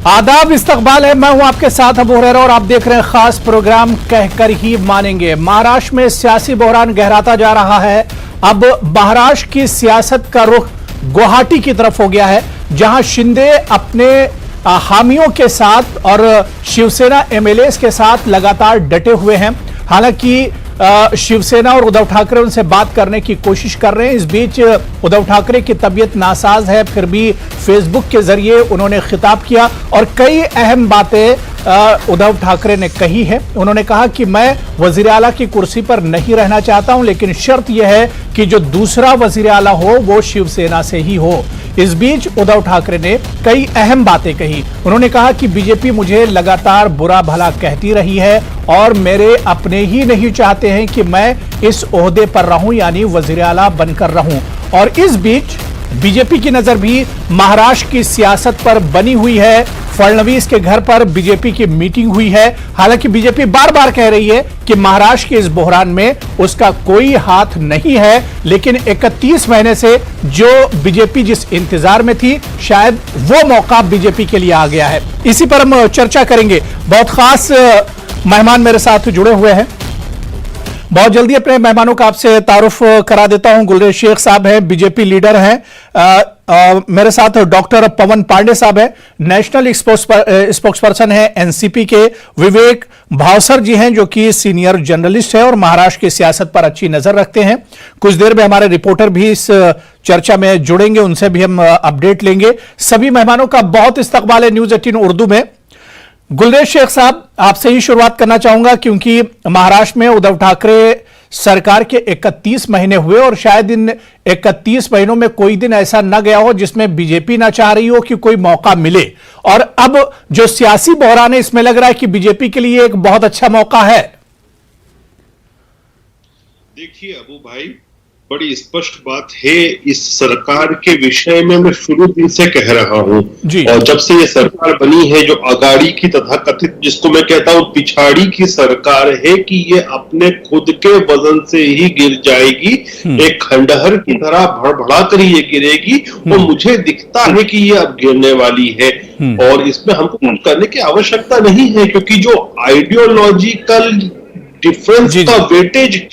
आदाब, इस्तकबाल है। मैं हूं आपके साथ अबू हुरैरा और आप देख रहे हैं खास प्रोग्राम कहकर ही मानेंगे। महाराष्ट्र में सियासी बहरान गहराता जा रहा है। अब महाराष्ट्र की सियासत का रुख गुवाहाटी की तरफ हो गया है, जहां शिंदे अपने हामियों के साथ और शिवसेना एमएलए के साथ लगातार डटे हुए हैं। हालांकि शिवसेना और उद्धव ठाकरे उनसे बात करने की कोशिश कर रहे हैं। इस बीच उद्धव ठाकरे की तबीयत नासाज है, फिर भी फेसबुक के जरिए उन्होंने खिताब किया और कई अहम बातें उद्धव ठाकरे ने कही है। उन्होंने कहा कि मैं वजीर आला की कुर्सी पर नहीं रहना चाहता हूं, लेकिन शर्त यह है कि जो दूसरा वजीर आला हो वो शिवसेना से ही हो। इस बीच उद्धव ठाकरे ने कई अहम बातें कही। उन्होंने कहा कि बीजेपी मुझे लगातार बुरा भला कहती रही है और मेरे अपने ही नहीं चाहते हैं कि मैं इस ओहदे पर रहूं, यानी वजीर आला बनकर रहूं। और इस बीच बीजेपी की नजर भी महाराष्ट्र की सियासत पर बनी हुई है। फडणवीस के घर पर बीजेपी की मीटिंग हुई है। हालांकि बीजेपी बार बार कह रही है कि महाराष्ट्र के इस बहरान में उसका कोई हाथ नहीं है, लेकिन 31 महीने से जो बीजेपी जिस इंतजार में थी, शायद वो मौका बीजेपी के लिए आ गया है। इसी पर हम चर्चा करेंगे। बहुत खास मेहमान मेरे साथ जुड़े हुए हैं। बहुत जल्दी अपने मेहमानों का आपसे तारुफ करा देता हूं। गुलरेज शेख साहब हैं, बीजेपी लीडर हैं। मेरे साथ डॉक्टर पवन पांडे साहब हैं, नेशनल स्पोक्सपर्सन हैं एनसीपी के। विवेक भावसर जी हैं, जो कि सीनियर जर्नलिस्ट है और महाराष्ट्र की सियासत पर अच्छी नजर रखते हैं। कुछ देर में हमारे रिपोर्टर भी इस चर्चा में जुड़ेंगे, उनसे भी हम अपडेट लेंगे। सभी मेहमानों का बहुत इस्तकबाल है न्यूज 18 उर्दू में। गुलरेज शेख साहब, आपसे ही शुरुआत करना चाहूंगा, क्योंकि महाराष्ट्र में उद्धव ठाकरे सरकार के 31 महीने हुए और शायद इन 31 महीनों में कोई दिन ऐसा न गया हो जिसमें बीजेपी ना चाह रही हो कि कोई मौका मिले। और अब जो सियासी बहरान है, इसमें लग रहा है कि बीजेपी के लिए एक बहुत अच्छा मौका है। देखिए अबू भाई, बड़ी स्पष्ट बात है। इस सरकार के विषय में मैं शुरू दिन से कह रहा हूं, और जब से ये सरकार बनी है, जो अगाड़ी की तथाकथित, जिसको मैं कहता हूं पिछाड़ी की सरकार है, कि ये अपने खुद के वजन से ही गिर जाएगी। एक खंडहर की तरह भड़भड़ा कर ये गिरेगी और मुझे दिखता है कि ये अब गिरने वाली है। और इसमें हमको कुछ करने की आवश्यकता नहीं है, क्योंकि जो आइडियोलॉजिकल डिफरेंस का वेटेज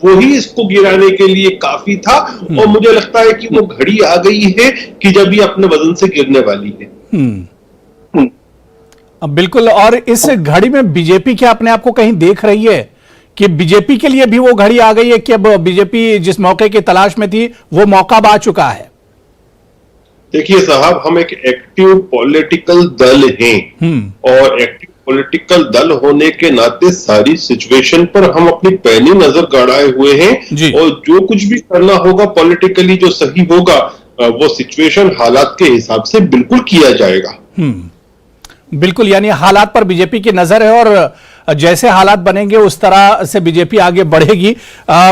वही इसको गिराने के लिए काफी था। और मुझे लगता है कि वो घड़ी आ गई है कि जब ये अपने वजन से गिरने वाली है। अब बिल्कुल, और इस घड़ी में बीजेपी क्या अपने आप को कहीं देख रही है कि बीजेपी के लिए भी वो घड़ी आ गई है कि अब बीजेपी जिस मौके की तलाश में थी वो मौका आ चुका है? देखिए साहब, हम एक एक्टिव पॉलिटिकल दल हैं और एक्टिव पॉलिटिकल दल होने के नाते सारी सिचुएशन पर हम अपनी पैनी नजर गड़ाए हुए हैं। और जो कुछ भी करना होगा पॉलिटिकली, जो सही होगा, वो सिचुएशन हालात के हिसाब से बिल्कुल किया जाएगा। बिल्कुल, यानी हालात पर बीजेपी की नजर है और जैसे हालात बनेंगे उस तरह से बीजेपी आगे बढ़ेगी।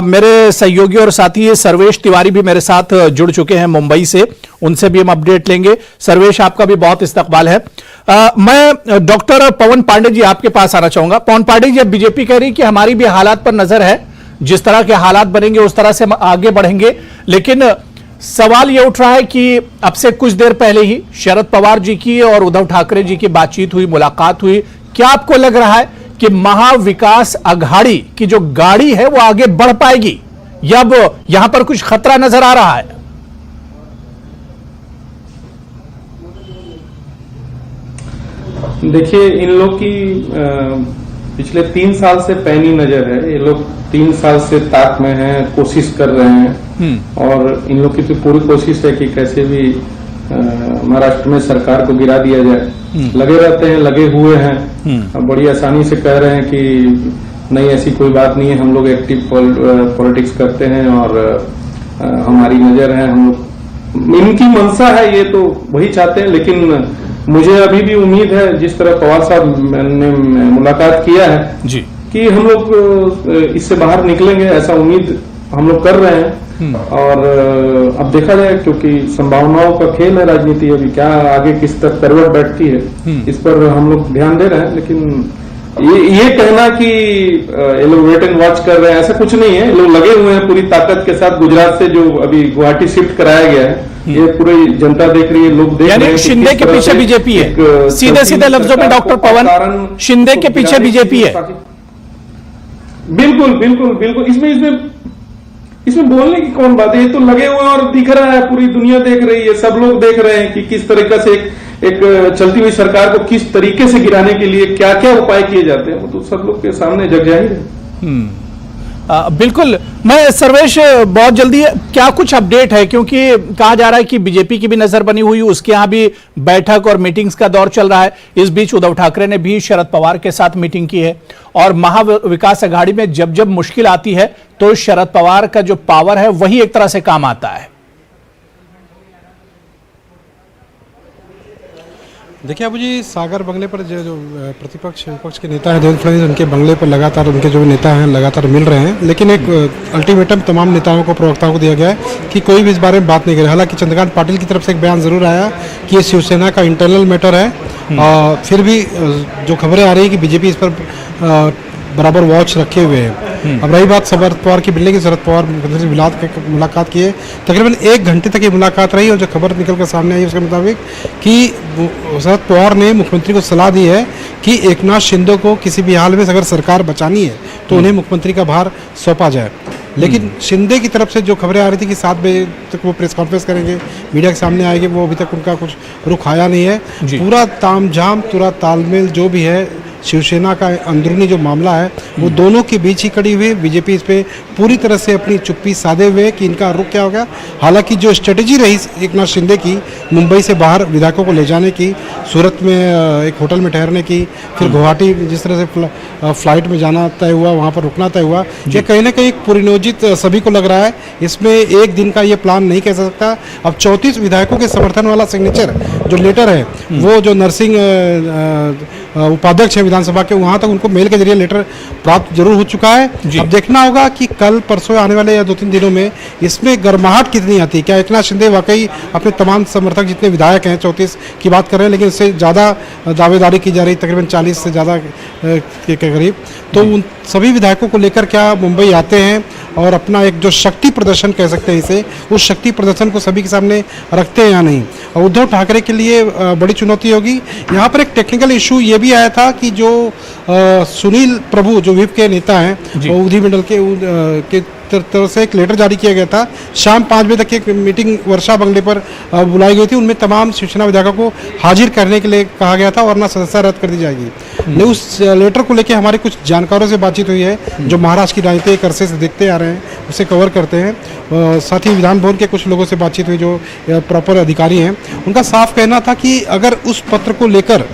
मेरे सहयोगी और साथी सर्वेश तिवारी भी मेरे साथ जुड़ चुके हैं मुंबई से, उनसे भी हम अपडेट लेंगे। सर्वेश, आपका भी बहुत इस्तकबाल है। मैं डॉक्टर पवन पांडे जी आपके पास आना चाहूंगा। पवन पांडे जी, अब बीजेपी कह रही कि हमारी भी हालात पर नजर है, जिस तरह के हालात बनेंगे उस तरह से हम आगे बढ़ेंगे, लेकिन सवाल यह उठ रहा है कि अब से कुछ देर पहले ही शरद पवार जी की और उद्धव ठाकरे जी की बातचीत हुई, मुलाकात हुई। क्या आपको लग रहा है कि महाविकास अघाड़ी की जो गाड़ी है वो आगे बढ़ पाएगी, या अब यहां पर कुछ खतरा नजर आ रहा है? देखिए, इन लोग की पिछले 3 साल से पैनी नजर है। ये लोग 3 साल से ताक में हैं, कोशिश कर रहे हैं, और इन लोग की तो पूरी कोशिश है कि कैसे भी महाराष्ट्र में सरकार को गिरा दिया जाए। लगे रहते हैं, लगे हुए हैं। बड़ी आसानी से कह रहे हैं कि नहीं, ऐसी कोई बात नहीं है, हम लोग एक्टिव पॉलिटिक्स करते हैं और हमारी नजर है, हम लोग, इनकी मंशा है, ये तो वही चाहते हैं। लेकिन मुझे अभी भी उम्मीद है, जिस तरह पवार साहब ने मुलाकात किया है जी, कि हम लोग इससे बाहर निकलेंगे, ऐसा उम्मीद हम लोग कर रहे हैं। और अब देखा जाए, क्योंकि संभावनाओं का खेल है राजनीति, अभी क्या आगे किस तरह करवट बैठती है, इस पर हम लोग ध्यान दे रहे हैं। लेकिन ये कहना कि ये लोग वेट एंड वॉच कर रहे हैं, ऐसा कुछ नहीं है। ये लोग लगे हुए हैं पूरी ताकत के साथ। गुजरात से जो अभी गुवाहाटी शिफ्ट कराया गया है, ये पूरी जनता देख रही है, लोग देख रहे हैं। यानी शिंदे के पीछे बीजेपी है, सीधे सीधे लफ्जों में डॉक्टर पवन, शिंदे के पीछे बीजेपी है। बिल्कुल बिल्कुल बिल्कुल, इसमें बोलने की कौन बात है, ये तो लगे हुए और दिख रहा है, पूरी दुनिया देख रही है, सब लोग देख रहे हैं कि किस तरीके से एक चलती हुई सरकार को किस तरीके से गिराने के लिए क्या क्या उपाय किए जाते हैं, वो तो सब लोग के सामने जग जाहिर है। बिल्कुल। मैं सर्वेश, बहुत जल्दी क्या कुछ अपडेट है, क्योंकि कहा जा रहा है कि बीजेपी की भी नजर बनी हुई, उसके यहां भी बैठक और मीटिंग्स का दौर चल रहा है। इस बीच उद्धव ठाकरे ने भी शरद पवार के साथ मीटिंग की है, और महाविकास अघाड़ी में जब जब मुश्किल आती है तो शरद पवार का जो पावर है वही एक तरह से काम आता है। देखिए अबू जी, सागर बंगले पर जो प्रतिपक्ष विपक्ष के नेता हैं देवेंद्र फडणवीस, उनके बंगले पर लगातार उनके जो नेता हैं लगातार मिल रहे हैं, लेकिन एक अल्टीमेटम तमाम नेताओं को, प्रवक्ताओं को दिया गया है कि कोई भी इस बारे में बात नहीं करे। हालांकि चंद्रकांत पाटिल की तरफ से एक बयान जरूर आया कि ये शिवसेना का इंटरनल मैटर है, फिर भी जो खबरें आ रही है कि बीजेपी इस पर बराबर वॉच रखे हुए हैं। अब रही बात शरद पवार की मिलने की, शरद पवार मुख्यमंत्री से मुलाकात किए, तकरीबन 1 घंटे तक ये मुलाकात रही, और जो खबर निकल कर सामने आई उसके मुताबिक कि शरद पवार ने मुख्यमंत्री को सलाह दी है कि एकनाथ शिंदे को किसी भी हाल में अगर सरकार बचानी है तो उन्हें मुख्यमंत्री का भार सौंपा जाए। लेकिन शिंदे की तरफ से जो खबरें आ रही थी कि 7 बजे तक वो प्रेस कॉन्फ्रेंस करेंगे, मीडिया के सामने आएंगे, वो अभी तक उनका कुछ रुख आया नहीं है। पूरा तामझाम, पूरा तालमेल जो भी है, शिवसेना का अंदरूनी जो मामला है वो दोनों के बीच ही खड़ी हुई। बीजेपी इस पे पूरी तरह से अपनी चुप्पी साधे हुए कि इनका रुख क्या होगा। हालांकि जो स्ट्रेटेजी रही एकनाथ शिंदे की मुंबई से बाहर विधायकों को ले जाने की, सूरत में एक होटल में ठहरने की, फिर गुवाहाटी जिस तरह से फ्लाइट में जाना तय हुआ, वहाँ पर रुकना तय हुआ, ये कहीं ना कहीं पूर्वनियोजित सभी को लग रहा है। इसमें एक दिन का ये प्लान नहीं कह सकता। अब 34 विधायकों के समर्थन वाला सिग्नेचर जो लेटर है, वो जो नरसिंह उपाध्यक्ष है विधानसभा के, वहां तक उनको मेल के जरिए लेटर प्राप्त जरूर हो चुका है। अब देखना होगा कि कल परसों आने वाले या 2-3 दिनों में इसमें गर्माहट कितनी आती है। क्या एकनाथ शिंदे वाकई अपने तमाम समर्थक जितने विधायक हैं, 34 की बात कर रहे हैं, लेकिन इससे ज़्यादा दावेदारी की जा रही, तकरीबन 40 से ज़्यादा के करीब, तो उन सभी विधायकों को लेकर क्या मुंबई आते हैं और अपना एक जो शक्ति प्रदर्शन कह सकते हैं इसे, उस शक्ति प्रदर्शन को सभी के सामने रखते हैं या नहीं। और उद्धव ठाकरे के लिए बड़ी चुनौती होगी। यहाँ पर एक टेक्निकल इशू ये भी आया था कि जो सुनील प्रभु जो विप के नेता हैं, विधिमंडल के तरफ से एक लेटर जारी किया गया था। शाम 5 बजे तक एक मीटिंग वर्षा बंगले पर बुलाई गई थी, उनमें तमाम शिवसेना विधायकों को हाजिर करने के लिए कहा गया था, वरना सदस्यता रद्द कर दी जाएगी। लेकिन उस लेटर को लेकर हमारे कुछ जानकारों से बातचीत हुई है, जो महाराष्ट्र की राजनीति एक अरसे से देखते आ रहे हैं, उसे कवर करते हैं। साथ ही विधान भवन के कुछ लोगों से बातचीत हुई जो प्रॉपर अधिकारी हैं। उनका साफ कहना था कि अगर उस पत्र को लेकर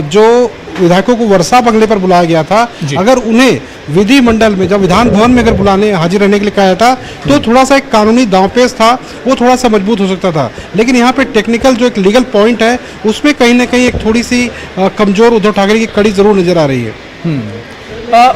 जो विधायकों को वर्षा बंगले पर बुलाया गया था, अगर उन्हें विधिमंडल में जब विधान भवन में अगर बुलाने हाजिर रहने के लिए कहा था, तो थोड़ा सा एक कानूनी दांवपेच था, वो थोड़ा सा मजबूत हो सकता था। लेकिन यहाँ पे टेक्निकल जो एक लीगल पॉइंट है, उसमें कहीं ना कहीं एक थोड़ी सी कमजोर उद्धव ठाकरे की कड़ी जरूर नजर आ रही है।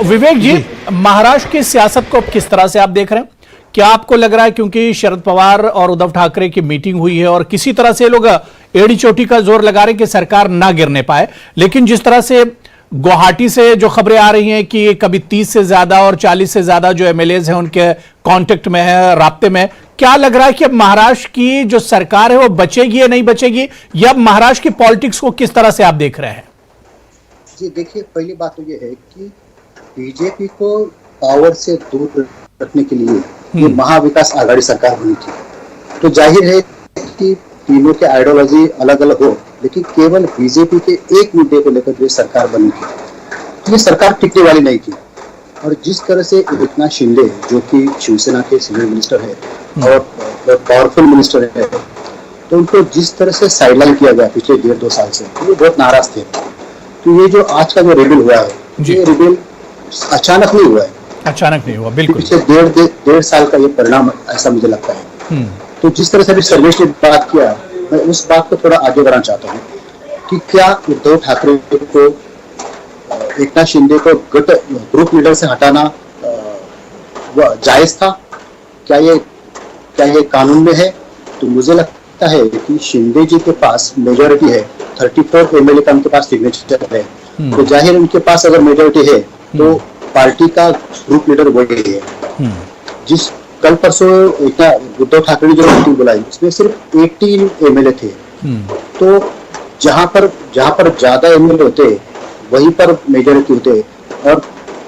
विवेक जी, महाराष्ट्र की सियासत को किस तरह से आप देख रहे हैं? क्या आपको लग रहा है, क्योंकि शरद पवार और उद्धव ठाकरे की मीटिंग हुई है और किसी तरह से लोग एड़ी चोटी का जोर लगा रहे हैं कि सरकार ना गिरने पाए, लेकिन जिस तरह से गुवाहाटी से जो खबरें आ रही हैं कि कभी 30 से ज्यादा और 40 से ज्यादा जो एमएलएज हैं उनके कांटेक्ट में है, राब्ते में, क्या लग रहा है कि अब महाराष्ट्र की जो सरकार है वो बचेगी या नहीं बचेगी, या महाराष्ट्र की पॉलिटिक्स को किस तरह से आप देख रहे हैं? जी देखिए, पहली बात तो ये है कि बीजेपी को पावर से दूर रखने के लिए ये महाविकास आघाड़ी सरकार बनी थी। तो जाहिर है कि तीनों के आइडियोलॉजी अलग अलग हो, लेकिन केवल बीजेपी के एक मुद्दे को लेकर ये सरकार बनी थी। ये सरकार टिकने वाली नहीं थी। और जिस तरह से एकनाथ शिंदे जो कि शिवसेना के सीनियर मिनिस्टर है और पावरफुल मिनिस्टर है, तो उनको जिस तरह से साइडलाइन किया गया पिछले 1.5-2 साल से, वो बहुत नाराज थे। तो ये जो आज का जो रिबिल हुआ है, ये रिबिल अचानक नहीं हुआ है, अचानक नहीं हुआ, बिल्कुल पिछले 1.5 साल का ये परिणाम ऐसा मुझे लगता है। तो जिस तरह से अभी सर्वेश ने बात किया, मैं उस बात को थोड़ा आगे बढ़ाना चाहता हूँ कि क्या उद्धव ठाकरे को एकनाथ शिंदे को ग्रुप लीडर से हटाना जायज था? क्या ये कानून में है? तो मुझे लगता है कि शिंदे जी के पास मेजोरिटी है, 34 एमएलए का उनके पास सिग्नेचर है, तो जाहिर उनके पास अगर मेजोरिटी है तो पार्टी का ग्रुप लीडर वही है। कल परसों एक ना उद्धव ठाकरे ने जो मीटिंग बुलाई उसमें सिर्फ 18 एमएलए थे। तो जहां पर ज्यादा एमएलए होते वहीं पर मेजोरिटी होते, और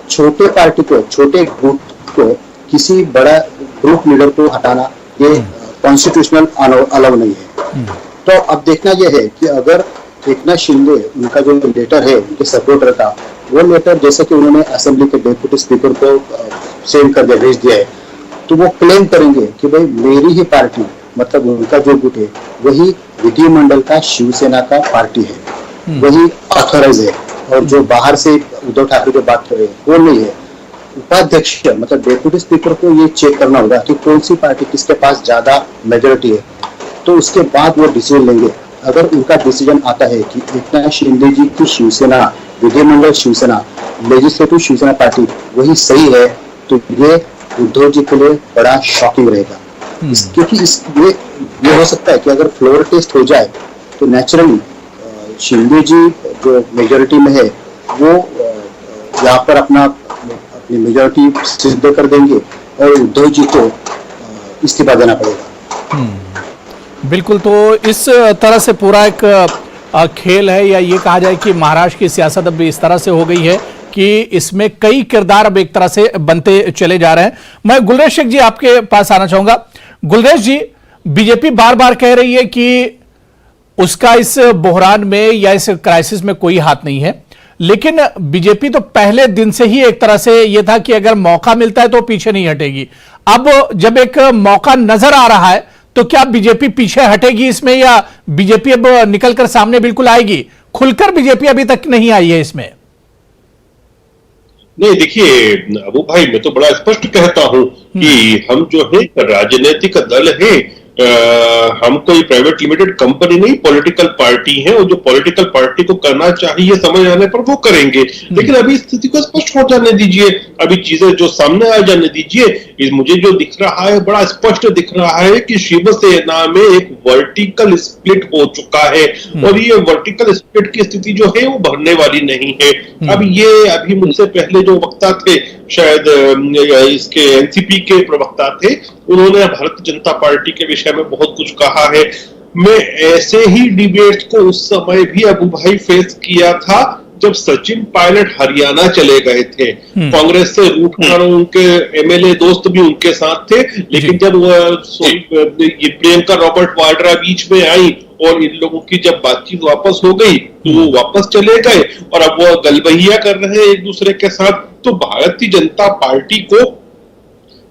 छोटे पार्टी को, छोटे ग्रुप को, किसी बड़ा ग्रुप लीडर को हटाना ये कॉन्स्टिट्यूशनल अलाउ नहीं है। तो अब देखना यह है कि अगर एकनाथ शिंदे, उनका जो लेटर है उनके सपोर्टर का, वो लेटर जैसे कि उन्होंने असेंबली के डेप्यूटी स्पीकर को सेंड कर दिया, भेज दिया है, तो वो क्लेम करेंगे कि भाई मेरी ही पार्टी, मतलब उनका जो गुट है वही विधिमंडल का शिवसेना का पार्टी है, वही ऑथोराइज है, और जो बाहर से उद्धव ठाकरे की बात कर रहे हैं वो नहीं है। उपाध्यक्ष मतलब डेप्यूटी स्पीकर को ये चेक करना होगा कि कौन सी पार्टी किसके पास ज्यादा मेजोरिटी है, तो उसके बाद वो डिसीजन लेंगे। अगर उनका डिसीजन आता है कि एकनाथ शिंदे जी की शिवसेना, विधिमंडल शिवसेना, लेजिस्लेटिव शिवसेना पार्टी वही सही है, तो ये उद्धव जी के लिए बड़ा शॉकिंग रहेगा। क्योंकि ये हो सकता है कि अगर फ्लोर टेस्ट हो जाए तो नेचुरली शिंदे जी जो मेजोरिटी में है वो यहाँ पर अपनी मेजोरिटी सिद्ध कर देंगे और उद्धव जी को इस्तीफा देना पड़ेगा। बिल्कुल, तो इस तरह से पूरा एक खेल है, या ये कहा जाए कि महाराष्ट्र की सियासत अब इस तरह से हो गई है कि इसमें कई किरदार अब एक तरह से बनते चले जा रहे हैं। मैं गुलरेज शेख जी आपके पास आना चाहूंगा। गुलरेज जी, बीजेपी बार बार कह रही है कि उसका इस बहरान में या इस क्राइसिस में कोई हाथ नहीं है, लेकिन बीजेपी तो पहले दिन से ही एक तरह से यह था कि अगर मौका मिलता है तो पीछे नहीं हटेगी। अब जब एक मौका नजर आ रहा है तो क्या बीजेपी पीछे हटेगी इसमें, या बीजेपी अब निकलकर सामने बिल्कुल आएगी? खुलकर बीजेपी अभी तक नहीं आई है इसमें। नहीं, देखिए अबू भाई, मैं तो बड़ा स्पष्ट कहता हूं कि हम जो है राजनीतिक दल है, हम कोई प्राइवेट लिमिटेड कंपनी नहीं, पॉलिटिकल पार्टी है, और जो पॉलिटिकल पार्टी को करना चाहिए समय आने पर वो करेंगे। लेकिन अभी स्थिति को स्पष्ट हो जाने दीजिए, अभी चीजें जो सामने आ जाने दीजिए। मुझे जो दिख रहा है, बड़ा स्पष्ट दिख रहा है कि शिवसेना में एक वर्टिकल स्प्लिट हो चुका है, और ये वर्टिकल स्प्लिट की स्थिति जो है वो बढ़ने वाली नहीं है। अब ये अभी मुझसे पहले जो वक्ता थे, शायद इसके एनसीपी के प्रवक्ता थे, उन्होंने भारतीय जनता पार्टी के विषय में बहुत कुछ कहा है। मैं ऐसे ही डिबेट को उस समय भी अबू भाई फेस किया था जब सचिन पायलट हरियाणा चले गए थे, कांग्रेस से रूट कर, उनके एमएलए दोस्त भी उनके साथ थे, लेकिन जब प्रियंका रॉबर्ट वाड्रा बीच में आई और इन लोगों की जब बातचीत वापस हो गई तो वो वापस चले गए, और अब वो गलबहिया कर रहे हैं एक दूसरे के साथ। तो भारतीय जनता पार्टी को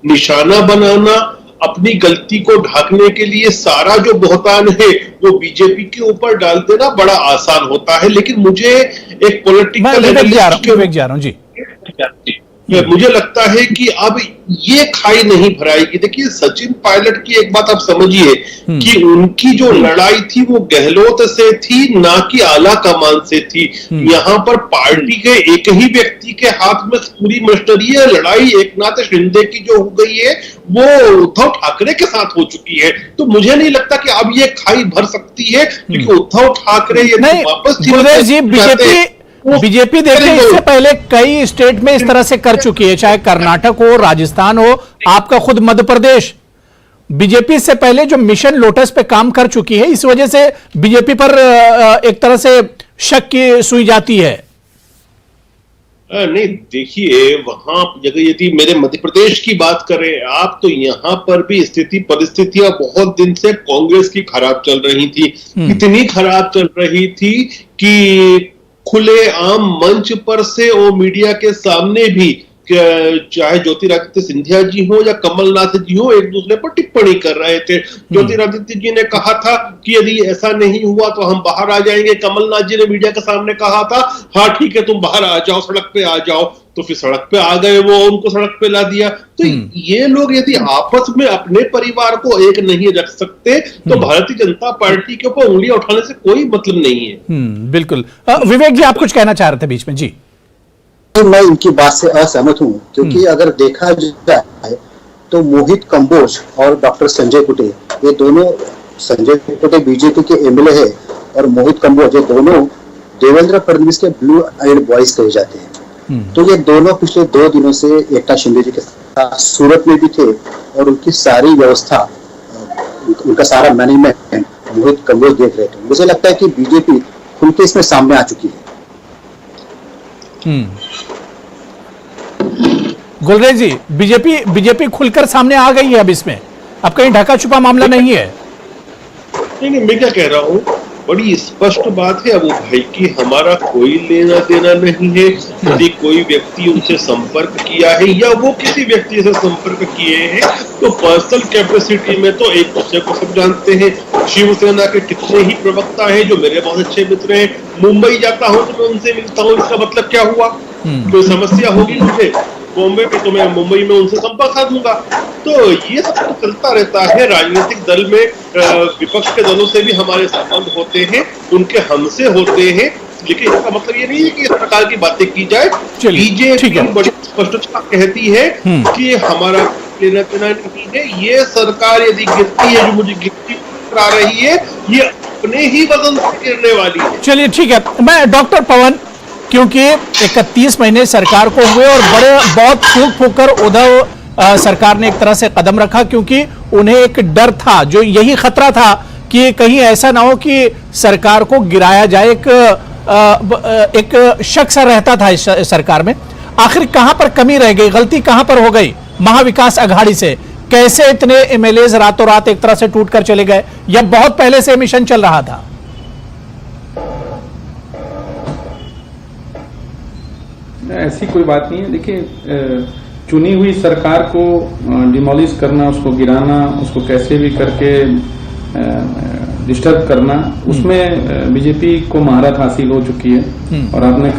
निशाना बनाना, अपनी गलती को ढकने के लिए सारा जो बहुतान है वो बीजेपी के ऊपर डाल देना बड़ा आसान होता है। लेकिन मुझे एक पॉलिटिकल मुझे लगता है कि अब ये खाई नहीं भराएगी। देखिए, सचिन पायलट की एक बात आप समझिए कि उनकी जो लड़ाई थी वो गहलोत से थी, ना कि आला कमान से थी। यहाँ पर पार्टी के एक ही व्यक्ति के हाथ में पूरी मस्टरी है। लड़ाई एकनाथ शिंदे की जो हो गई है वो उद्धव ठाकरे के साथ हो चुकी है। तो मुझे नहीं लगता कि अब ये खाई भर सकती है, क्योंकि उद्धव ठाकरे यदि वापस बीजेपी देखिए इससे पहले कई स्टेट में इस तरह से कर चुकी है, चाहे कर्नाटक हो, राजस्थान हो, आपका खुद मध्य प्रदेश। बीजेपी इससे पहले जो मिशन लोटस पे काम कर चुकी है, इस वजह से बीजेपी पर एक तरह से शक की सुई जाती है। नहीं, देखिए वहां यदि मेरे मध्य प्रदेश की बात करें आप, तो यहाँ पर भी स्थिति परिस्थितियां बहुत दिन से कांग्रेस की खराब चल रही थी। इतनी खराब चल रही थी कि खुले आम मंच पर से और मीडिया के सामने भी, चाहे ज्योतिरादित्य सिंधिया जी हो या कमलनाथ जी हो, एक दूसरे पर टिप्पणी कर रहे थे। ज्योतिरादित्य जी ने कहा था कि यदि ऐसा नहीं हुआ तो हम बाहर आ जाएंगे। कमलनाथ जी ने मीडिया के सामने कहा था, हाँ ठीक है तुम बाहर आ जाओ, सड़क पे आ जाओ। तो फिर सड़क पे आ गए, वो उनको सड़क पे ला दिया। तो ये लोग यदि आपस में अपने परिवार को एक नहीं रख सकते तो भारतीय जनता पार्टी के ऊपर उंगलियां उठाने से कोई मतलब नहीं है। बिल्कुल। विवेक जी, आप कुछ कहना चाह रहे थे बीच में जी। मैं इनकी बात से असहमत हूं, क्योंकि अगर देखा जाए तो मोहित कंबोज और डॉक्टर संजय कुटे, ये दोनों, संजय कुटे बीजेपी के एमएलए है और मोहित कंबोज, ये दोनों देवेंद्र फडणवीस के ब्लू आइड बॉयज कहे जाते हैं। तो ये दोनों पिछले 2 दिनों से एकनाथ शिंदे जी के साथ सूरत में भी थे और उनकी सारी व्यवस्था, उनका सारा मैनेजमेंट बहुत कमजोर देख रहे थे। मुझे लगता है कि बीजेपी खुल के इसमें सामने आ चुकी है। गुलरेज जी, बीजेपी खुलकर सामने आ गई है अब इसमें, अब कहीं ढका छुपा मामला नहीं है। नहीं, मैं क्या कह रहा हूँ, बड़ी स्पष्ट बात है अबू भाई की हमारा कोई लेना देना नहीं है। यदि कोई व्यक्ति उनसे संपर्क किया है या वो किसी व्यक्ति से संपर्क किए हैं तो पर्सनल कैपेसिटी में तो एक दूसरे को सब जानते हैं। शिवसेना के कितने ही प्रवक्ता हैं जो मेरे बहुत अच्छे मित्र हैं, मुंबई जाता हूं तो मैं उनसे मिलता हूं, इसका मतलब क्या हुआ? कोई समस्या होगी मुझे बॉम्बे में तो मैं मुंबई में उनसे संपर्क साधूंगा। तो ये सब तो चलता रहता है। राजनीतिक दल में विपक्ष के दलों से भी हमारे संबंध होते हैं, उनके हमसे होते हैं, लेकिन इसका मतलब ये नहीं है कि इस प्रकार की बातें की जाए। बीजेपी बड़ी स्पष्टता कहती है कि हमारा लेना देना नहीं है। ये सरकार यदि गिरती है, जो मुझे गिरती करा रही है, ये अपने ही वजन से गिरने वाली है। चलिए ठीक है, मैं डॉक्टर पवन, क्योंकि 31 महीने सरकार को हुए और बहुत फूक कर उद्धव सरकार ने एक तरह से कदम रखा, क्योंकि उन्हें एक डर था, जो यही खतरा था कि कहीं ऐसा ना हो कि सरकार को गिराया जाए। एक शक सा रहता था इस सरकार में। आखिर कहां पर कमी रह गई, गलती कहां पर हो गई महाविकास अघाड़ी से? कैसे इतने एमएलएज रातों रात एक तरह से टूट कर चले गए, या बहुत पहले से मिशन चल रहा था? ऐसी कोई बात नहीं है। देखिए, चुनी हुई सरकार को डिमोलिश करना, उसको गिराना, उसको कैसे भी करके डिस्टर्ब करना, उसमें बीजेपी को महारत हासिल हो चुकी है। और आपने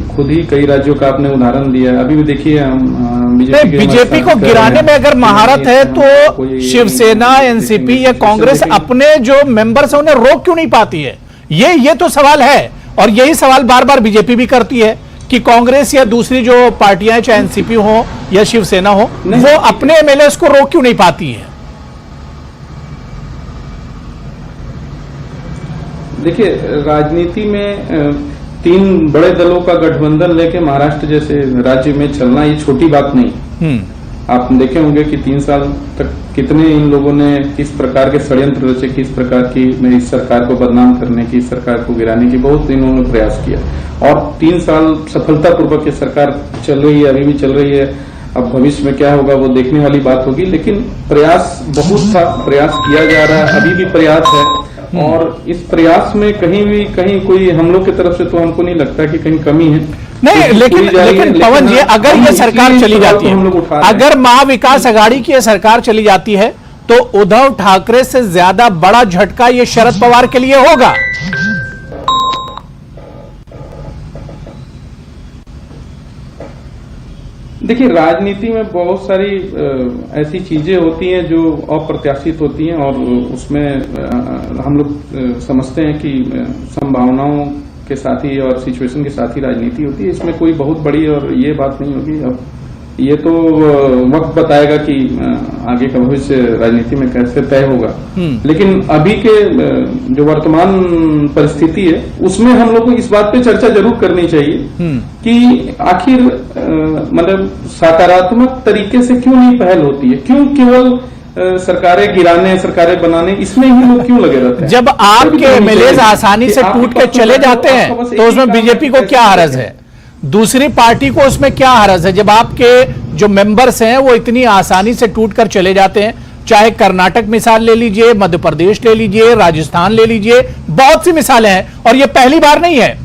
खुद ही कई राज्यों का आपने उदाहरण दिया। अभी भी देखिए, बीजेपी को गिराने में अगर महारत है तो शिवसेना, एनसीपी या कांग्रेस अपने जो मेंबर्स हैं उन्हें रोक क्यों नहीं पाती है? ये तो सवाल है, और यही सवाल बार बार बीजेपी भी करती है कि कांग्रेस या दूसरी जो पार्टियां, चाहे एनसीपी हो या शिवसेना हो, वो अपने एमएलए को रोक क्यों नहीं पाती है? देखिए, राजनीति में 3 बड़े दलों का गठबंधन लेके महाराष्ट्र जैसे राज्य में चलना ये छोटी बात नहीं। आप देखे होंगे कि 3 साल तक कितने इन लोगों ने किस प्रकार के षड्यंत्र रचे, किस प्रकार की इस सरकार को बदनाम करने की, इस सरकार को गिराने की बहुत इन्होंने प्रयास किया। और 3 साल सफलतापूर्वक ये सरकार चल रही है, अभी भी चल रही है। अब भविष्य में क्या होगा वो देखने वाली बात होगी, लेकिन प्रयास बहुत था, प्रयास किया जा रहा है, अभी भी प्रयास है। और इस प्रयास में कहीं कोई हम लोग की तरफ से तो हमको नहीं लगता कि कहीं कमी है। नहीं, लेकिन पवन जी, अगर ये सरकार चली जाती है, अगर महाविकास अघाड़ी की सरकार चली जाती है, तो उद्धव ठाकरे से ज्यादा बड़ा झटका ये शरद पवार के लिए होगा। देखिए, राजनीति में बहुत सारी ऐसी चीजें होती हैं जो अप्रत्याशित होती हैं, और उसमें हम लोग समझते हैं कि संभावनाओं के साथ ही और सिचुएशन के साथ ही राजनीति होती है। इसमें कोई बहुत बड़ी और ये बात नहीं होगी। अब ये तो वक्त बताएगा कि आगे का भविष्य राजनीति में कैसे तय होगा। लेकिन अभी के जो वर्तमान परिस्थिति है उसमें हम लोग को इस बात पे चर्चा जरूर करनी चाहिए कि आखिर मतलब सकारात्मक तरीके से क्यों नहीं पहल होती है, क्यों केवल सरकारें गिराने, सरकारें बनाने, इसमें ही लोग क्यों लगे रहते हैं। जब आपके एमएलए आसानी से टूट के चले जाते हैं तो उसमें बीजेपी को क्या हरज है, दूसरी पार्टी को उसमें क्या हरज है? जब आपके जो मेंबर्स हैं वो इतनी आसानी से टूटकर चले जाते हैं, चाहे कर्नाटक मिसाल ले लीजिए, मध्य प्रदेश ले लीजिए, राजस्थान ले लीजिए, बहुत सी मिसालें हैं, और ये पहली बार नहीं है।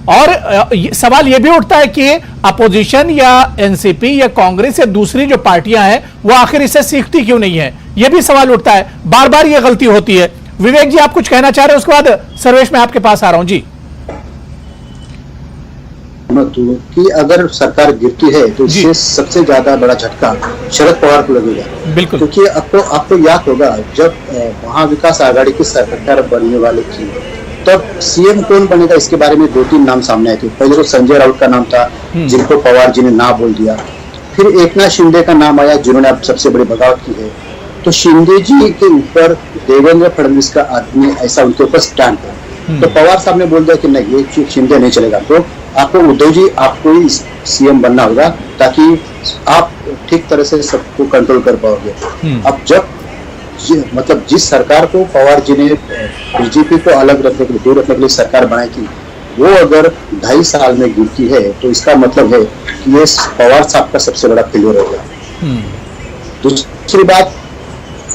और सवाल यह भी उठता है कि अपोजिशन या एनसीपी या कांग्रेस या दूसरी जो पार्टियां हैं वो आखिर इससे सीखती क्यों नहीं है, यह भी सवाल उठता है। बार बार ये गलती होती है। विवेक जी, आप कुछ कहना चाह रहे हैं? उसके बाद सर्वेश में आपके पास आ रहा हूं जी। कि अगर सरकार गिरती है तो इससे सबसे ज्यादा बड़ा झटका शरद पवार को लगेगा। बिल्कुल, क्योंकि आपको याद होगा जब महाविकास आघाड़ी की सरकार बनने वाली थी तब सीएम कौन बनेगा इसके बारे में 2-3 नाम सामने आए थे। पहले तो संजय राउत का नाम था जिनको पवार जी ने ना बोल दिया, फिर एकनाथ शिंदे का नाम आया जिन्होंने अब सबसे बड़ी बगावत की है। तो शिंदे जी के ऊपर देवेंद्र फडणवीस का आदमी ऐसा उनके ऊपर स्टैंड है। तो पवार साहब ने बोल दिया कि नहीं, ये शिंदे नहीं चलेगा। तो आपको उद्धव जी, आपको ही सीएम बनना होगा ताकि आप ठीक तरह से सबको कंट्रोल कर पाओगे। अब जब मतलब जिस सरकार को पवार जी ने बीजेपी को अलग रखने के लिए, दूर रखने के लिए सरकार बनाई थी, वो अगर 2.5 साल में गिरती है तो इसका मतलब है कि ये पवार साहब का सबसे बड़ा फेलियर होगा। दूसरी बात,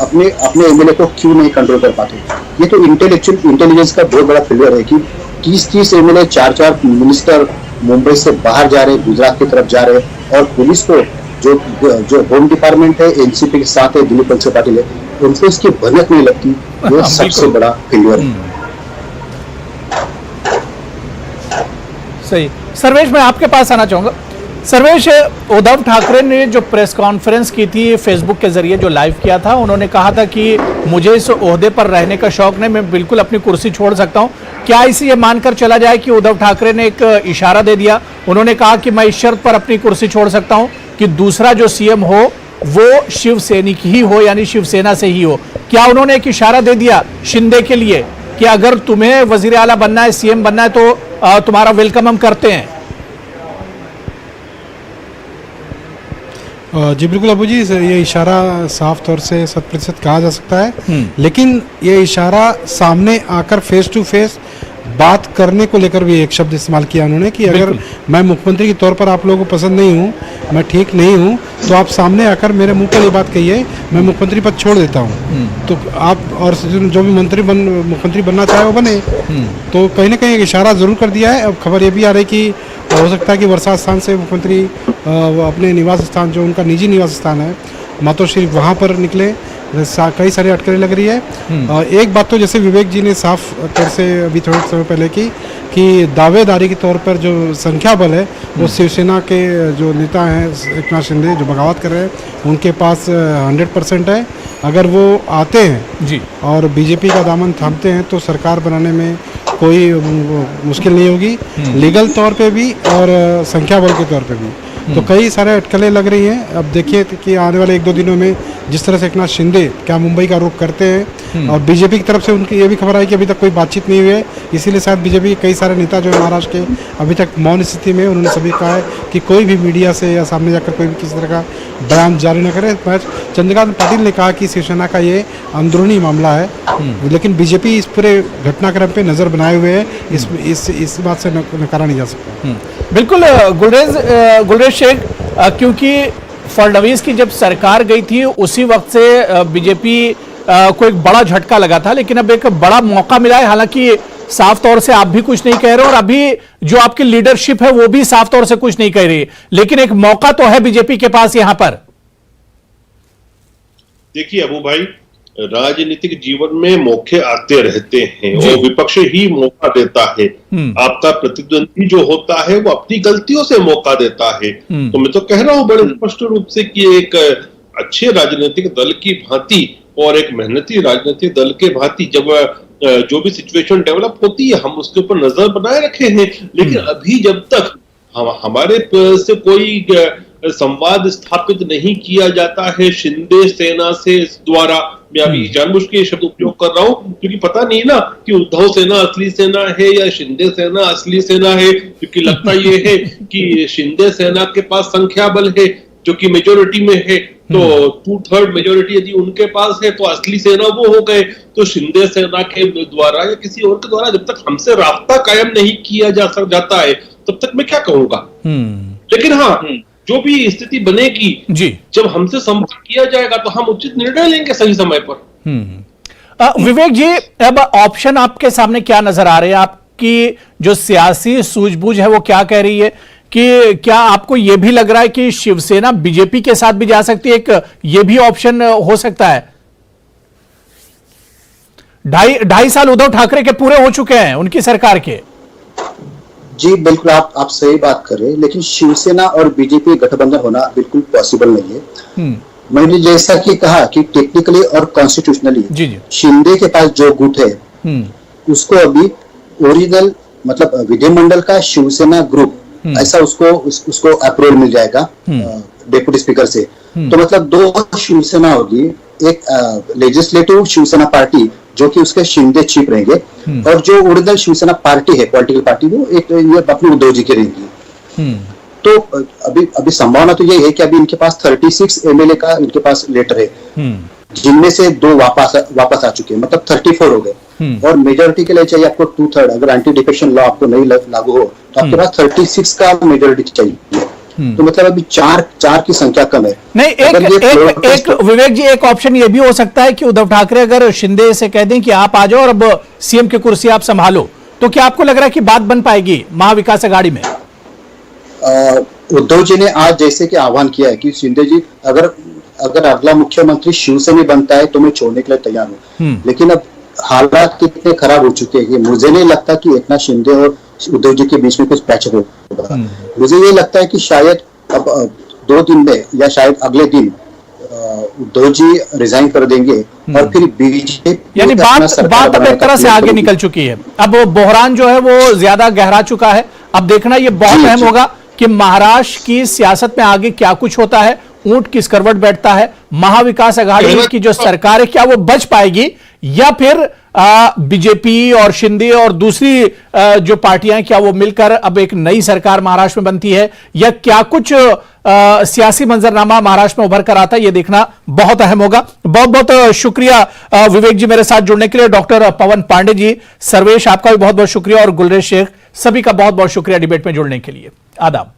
अपने एमएलए को क्यों नहीं कंट्रोल कर पाते? ये तो इंटेलिजेंस का बहुत बड़ा फेलियर है कि 30 एमएलए, 4 मिनिस्टर मुंबई से बाहर जा रहे, गुजरात की तरफ जा रहे, और पुलिस को जो होम डिपार्टमेंट है एनसीपी के साथ है, दिलीप वंश पाटिल है, उनको इसकी भनक नहीं लगती। ये सबसे बड़ा फेलियर है। सही। सर्वेश, मैं आपके पास आना चाहूंगा। सर्वेश, उद्धव ठाकरे ने जो प्रेस कॉन्फ्रेंस की थी फेसबुक के जरिए, जो लाइव किया था, उन्होंने कहा था कि मुझे इस ओहदे पर रहने का शौक नहीं, मैं बिल्कुल अपनी कुर्सी छोड़ सकता हूं। क्या इसे ये मानकर चला जाए कि उद्धव ठाकरे ने एक इशारा दे दिया? उन्होंने कहा कि मैं इस शर्त पर अपनी कुर्सी छोड़ सकता हूं कि दूसरा जो सीएम हो वो शिवसैनिक ही हो, यानी शिवसेना से ही हो। क्या उन्होंने एक इशारा दे दिया शिंदे के लिए कि अगर तुम्हें वजीर आला बनना है, सीएम बनना है, तो तुम्हारा वेलकम हम करते हैं? जी बिल्कुल अबू जी, ये इशारा साफ तौर से 100% कहा जा सकता है, लेकिन ये इशारा सामने आकर फेस टू फेस बात करने को लेकर भी एक शब्द इस्तेमाल किया उन्होंने कि अगर मैं मुख्यमंत्री के तौर पर आप लोगों को पसंद नहीं हूँ, मैं ठीक नहीं हूँ, तो आप सामने आकर मेरे मुंह पर ये बात कहिए, मैं मुख्यमंत्री पद छोड़ देता हूँ। तो आप और जो भी मुख्यमंत्री बनना चाहे वो बने। तो कहीं ना कहीं एक इशारा जरूर कर दिया है। अब खबर ये भी आ रही कि हो सकता है कि वर्षा स्थान से मुख्यमंत्री अपने निवास स्थान, जो उनका निजी निवास स्थान है मातोश्री, वहाँ पर निकले। कई सारी अटकलें लग रही है। एक बात तो जैसे विवेक जी ने साफ तौर से अभी थोड़े समय पहले की कि दावेदारी के तौर पर जो संख्या बल है वो शिवसेना के जो नेता हैं एकनाथ शिंदे जो बगावत कर रहे हैं उनके पास 100% है। अगर वो आते हैं जी और बीजेपी का दामन थामते हैं तो सरकार बनाने में कोई मुश्किल नहीं होगी, लीगल तौर पे भी और संख्या बल के तौर पे भी। तो कई सारे अटकलें लग रही हैं। अब देखिए कि आने वाले 1-2 दिनों में जिस तरह से एकनाथ शिंदे क्या मुंबई का रुख करते हैं, और बीजेपी की तरफ से उनकी ये भी खबर आई कि अभी तक कोई बातचीत नहीं हुई है, इसीलिए शायद बीजेपी के कई सारे नेता जो महाराष्ट्र के अभी तक मौन स्थिति में, उन्होंने सभी कहा है कि कोई भी मीडिया से या सामने जाकर कोई भी किसी तरह का बयान जारी न करे। चंद्रकांत पाटिल ने कहा कि शिवसेना का ये अंदरूनी मामला है, लेकिन बीजेपी इस पूरे घटनाक्रम पे नजर बनाए हुए है, इस बात से नकारा नहीं जा सकता। बिल्कुल गुलरेज शेख, क्योंकि फडणवीस की जब सरकार गई थी उसी वक्त से बीजेपी को एक बड़ा झटका लगा था, लेकिन अब एक बड़ा मौका मिला है। हालांकि साफ तौर से आप भी कुछ नहीं कह रहे और अभी जो आपकी लीडरशिप है वो भी साफ तौर से कुछ नहीं कह रही, लेकिन एक मौका तो है बीजेपी के पास यहां पर। देखिए अबू भाई, राजनीतिक जीवन में मौके आते रहते हैं और विपक्ष ही मौका देता है। आपका प्रतिद्वंदी जो होता है वो अपनी गलतियों से मौका देता है। तो मैं तो कह रहा हूं बड़े स्पष्ट रूप से कि एक अच्छे राजनीतिक दल की भांति और एक मेहनती राजनीतिक दल के भांति जब जो भी सिचुएशन डेवलप होती है हम उसके ऊपर नजर बनाए रखे हैं, लेकिन अभी जब तक हमारे से कोई संवाद स्थापित नहीं किया जाता है शिंदे सेना से द्वारा, मैं अभी जानबूझ के शब्द उपयोग कर रहा हूं क्योंकि पता नहीं ना कि उद्धव सेना असली सेना है या शिंदे सेना असली सेना है, क्योंकि लगता यह है कि शिंदे सेना के पास संख्या बल है जो कि मेजोरिटी में है, तो 2/3 मेजोरिटी यदि उनके पास है तो असली सेना वो हो गए। तो शिंदे सेना के द्वारा या किसी और के द्वारा जब तक हमसे रास्ता कायम नहीं किया जाता है तब तक मैं क्या कहूंगा। लेकिन हाँ, जो भी स्थिति बनेगी जी, जब हमसे संपर्क किया जाएगा तो हम उचित निर्णय लेंगे सही समय पर। विवेक जी, अब ऑप्शन आपके सामने क्या नजर आ रहे हैं? आपकी जो सियासी सूझबूझ है वो क्या कह रही है कि क्या आपको यह भी लग रहा है कि शिवसेना बीजेपी के साथ भी जा सकती है? एक ये भी ऑप्शन हो सकता है। 2.5 साल उद्धव ठाकरे के पूरे हो चुके हैं उनकी सरकार के। जी बिल्कुल, आप सही बात कर रहे हैं, लेकिन शिवसेना और बीजेपी गठबंधन होना बिल्कुल पॉसिबल नहीं है। मैंने जैसा कि कहा कि टेक्निकली और कॉन्स्टिट्यूशनली शिंदे के पास जो गुट है उसको अभी ओरिजिनल मतलब विधिमंडल का शिवसेना ग्रुप ऐसा उसको अप्रूवल मिल जाएगा डेप्यूटी स्पीकर से। तो मतलब 2 शिवसेना होगी, एक लेजिस्लेटिव शिवसेना पार्टी जो कि उसके शिंदे चीफ रहेंगे, और जो ओरिजिनल शिवसेना पार्टी है, पॉलिटिकल पार्टी, वो एक ये अपने उद्धव जी की रहेंगी। तो अभी संभावना तो यही है कि अभी इनके पास 36 एमएलए का इनके पास लेटर है, जिनमें से 2 वापस आ चुके हैं, मतलब 34 हो गए। और मेजोरिटी के लिए चाहिए आपको 2/3, अगर एंटी डिफेक्शन लॉ आपको नहीं लागू हो तो आपके पास 36 का मेजोरिटी चाहिए। तो मतलब अभी 4 की संख्या कम है। नहीं, एक विवेक जी, एक ऑप्शन ये भी हो सकता है कि उद्धव ठाकरे अगर शिंदे से कह दें कि आप आ जाओ और अब सीएम की कुर्सी आप संभालो, तो क्या आपको लग रहा है कि बात बन पाएगी महाविकास आघाड़ी में? उद्धव जी ने आज जैसे कि आह्वान किया है कि शिंदे जी अगर अगला मुख्यमंत्री शिवसेना बनता है तो मैं छोड़ने के लिए तैयार हूं, लेकिन अब हालात कितने खराब हो चुके हैं, मुझे नहीं लगता कि एकनाथ शिंदे और उद्धव जी के बीच में कुछ पैचअप होगा। मुझे ये लगता है कि शायद अब 2 दिन में या शायद अगले दिन उद्धव जी रिजाइन कर देंगे और फिर बीजेपी, यानी बात अब एक तरह से आगे निकल चुकी है। अब बहरान जो है वो ज्यादा गहरा चुका है। अब देखना ये बहुत अहम होगा कि महाराष्ट्र की सियासत में आगे क्या कुछ होता है, ऊंट किस करवट बैठता है, महाविकास आघाड़ी की जो सरकार है क्या वो बच पाएगी, या फिर बीजेपी और शिंदे और दूसरी जो पार्टियां हैं क्या वो मिलकर अब एक नई सरकार महाराष्ट्र में बनती है, या क्या कुछ सियासी मंजरनामा महाराष्ट्र में उभर कर आता है, ये देखना बहुत अहम होगा। बहुत बहुत शुक्रिया विवेक जी मेरे साथ जुड़ने के लिए। डॉक्टर पवन पांडे जी, सर्वेश आपका भी बहुत बहुत शुक्रिया, और गुलरेज शेख, सभी का बहुत बहुत शुक्रिया डिबेट में जुड़ने के लिए। आदाब।